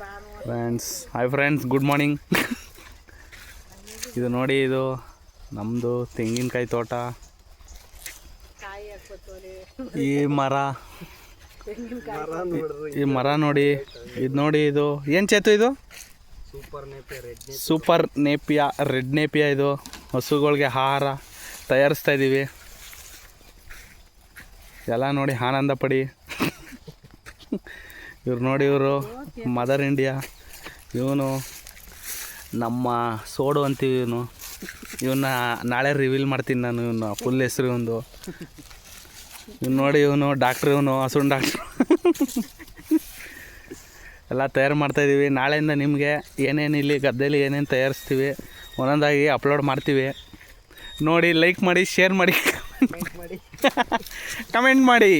Hi friends, good morning. ಇದು ನೋಡಿ, ಇದು ನಮ್ಮದು ತೆಂಗಿನಕಾಯಿ ತೋಟ. ಈ ಮರ ನೋಡಿ, ಇದು ನೋಡಿ, ಇದು ಏನು ಚೇತು? ಇದು ಸೂಪರ್ ನೇಪಿಯಾ, ರೆಡ್ ನೇಪಿಯಾ. ಇದು ಹಸುಗಳಿಗೆ ಆಹಾರ ತಯಾರಿಸ್ತಾ ಇದ್ದೀವಿ. ಎಲ್ಲ ನೋಡಿ ಆನಂದ ಪಡಿ. ಇವ್ರು ನೋಡಿ, ಇವರು ಮದರ್ ಇಂಡಿಯಾ. ಇವನು ನಮ್ಮ ಸೋಡು ಅಂತೀವಿ. ಇವನ್ನ ನಾಳೆ ರಿವೀಲ್ ಮಾಡ್ತೀನಿ ನಾನು. ಇವನು ಫುಲ್ ಹೆಸರು ಇವನು. ನೋಡಿ, ಇವನು ಡಾಕ್ಟ್ರು, ಇವನು ಹಸುನ್ ಡಾಕ್ಟ್ರು. ಎಲ್ಲ ತಯಾರು ಮಾಡ್ತಾಯಿದ್ದೀವಿ. ನಾಳೆಯಿಂದ ನಿಮಗೆ ಏನೇನು ಇಲ್ಲಿ ಗದ್ದೆಯಲ್ಲಿ ಏನೇನು ತಯಾರಿಸ್ತೀವಿ ಒಂದೊಂದಾಗಿ ಅಪ್ಲೋಡ್ ಮಾಡ್ತೀವಿ. ನೋಡಿ, ಲೈಕ್ ಮಾಡಿ, ಶೇರ್ ಮಾಡಿ, ಕಮೆಂಟ್ ಮಾಡಿ.